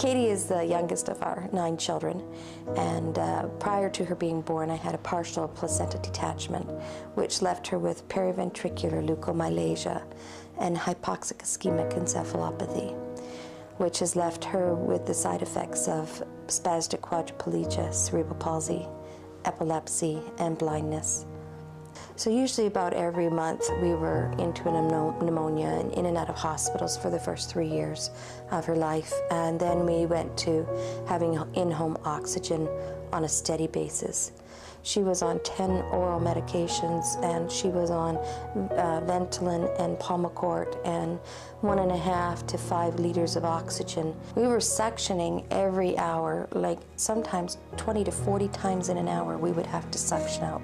Katie is the youngest of our 9 children, and prior to her being born, I had a partial placenta detachment, which left her with periventricular leukomylasia and hypoxic ischemic encephalopathy, which has left her with the side effects of Spastic Quadriplegia Cerebral Palsy, epilepsy, and blindness. So usually about every month we were into an pneumonia and in and out of hospitals for the first 3 years of her life, and then we went to having in-home oxygen on a steady basis. She was on 10 oral medications, and she was on Ventolin and Pulmicort and 1.5 to 5 liters of oxygen. We were suctioning every hour, like sometimes 20 to 40 times in an hour we would have to suction out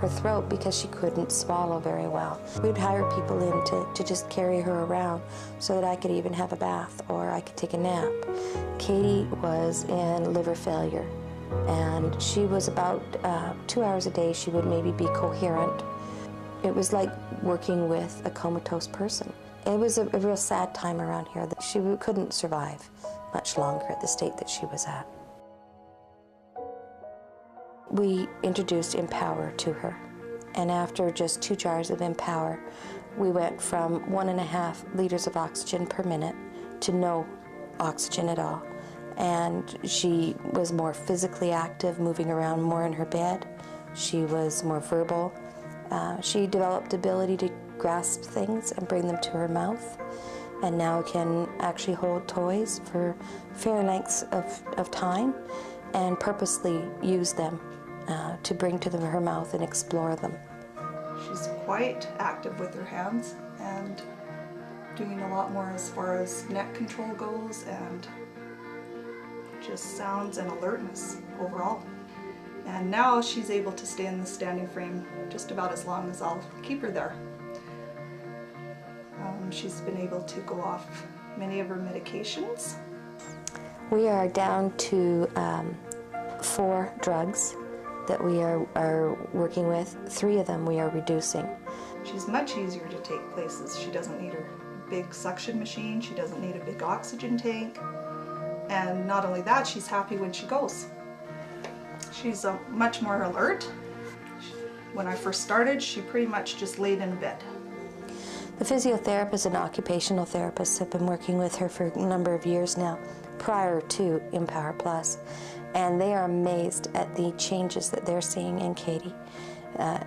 her throat because she couldn't swallow very well. We'd hire people in to just carry her around so that I could even have a bath or I could take a nap. Katie was in liver failure, and she was about 2 hours a day she would maybe be coherent. It was like working with a comatose person. It was a real sad time around here that she couldn't survive much longer at the state that she was at. We introduced EMPower to her, and after just 2 jars of EMPower, we went from 1.5 liters of oxygen per minute to no oxygen at all. And she was more physically active, moving around more in her bed. She was more verbal. She developed the ability to grasp things and bring them to her mouth, and now can actually hold toys for fair lengths of time and purposely use them to bring to her mouth and explore them. She's quite active with her hands and doing a lot more as far as neck control goes, and just sounds and alertness overall. And now she's able to stay in the standing frame just about as long as I'll keep her there. She's been able to go off many of her medications. We are down to 4 drugs that we are working with. 3 of them we are reducing. She's much easier to take places. She doesn't need her big suction machine, she doesn't need a big oxygen tank, and not only that, she's happy when she goes. She's much more alert. When I first started, she pretty much just laid in bed. The physiotherapist and occupational therapists have been working with her for a number of years now, prior to EMPowerplus, and they are amazed at the changes that they're seeing in Katie,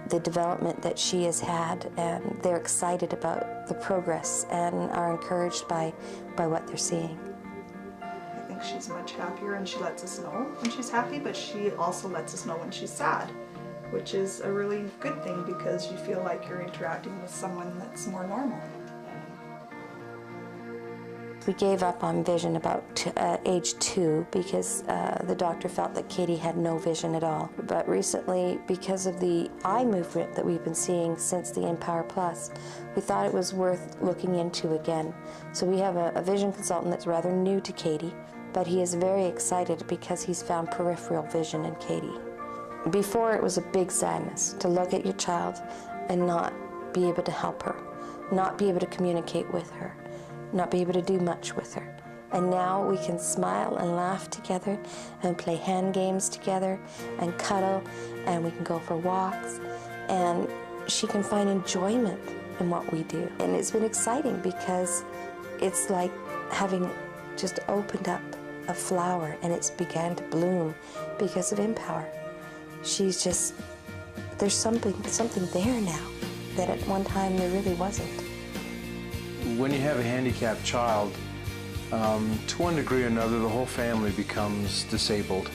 the development that she has had, and they're excited about the progress and are encouraged by what they're seeing. I think she's much happier, and she lets us know when she's happy, but she also lets us know when she's sad, which is a really good thing because you feel like you're interacting with someone that's more normal. We gave up on vision about age 2 because the doctor felt that Katie had no vision at all. But recently, because of the eye movement that we've been seeing since the EMPowerplus, we thought it was worth looking into again. So we have a vision consultant that's rather new to Katie, but he is very excited because he's found peripheral vision in Katie. Before, it was a big sadness to look at your child and not be able to help her, not be able to communicate with her, not be able to do much with her. And now we can smile and laugh together and play hand games together and cuddle, and we can go for walks, and she can find enjoyment in what we do. And it's been exciting because it's like having just opened up a flower and it's began to bloom because of EMPower. She's just, there's something there now that at one time there really wasn't. When you have a handicapped child, to one degree or another, the whole family becomes disabled.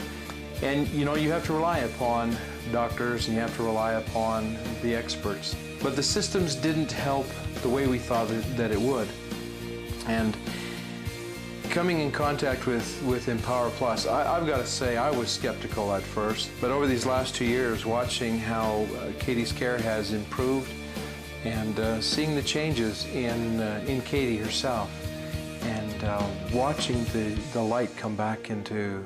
And you know, you have to rely upon doctors and you have to rely upon the experts. But the systems didn't help the way we thought that it would. And coming in contact with EMPowerplus, I've got to say I was skeptical at first, but over these last 2 years, watching how Katie's care has improved and seeing the changes in Katie herself, and watching the light come back into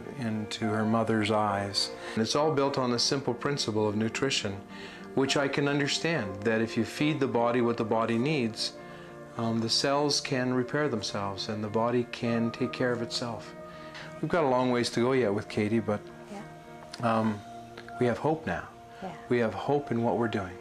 her mother's eyes. And it's all built on the simple principle of nutrition, which I can understand, that if you feed the body what the body needs, the cells can repair themselves and the body can take care of itself. We've got a long ways to go yet with Katie, but Yeah. we have hope now. Yeah. We have hope in what we're doing.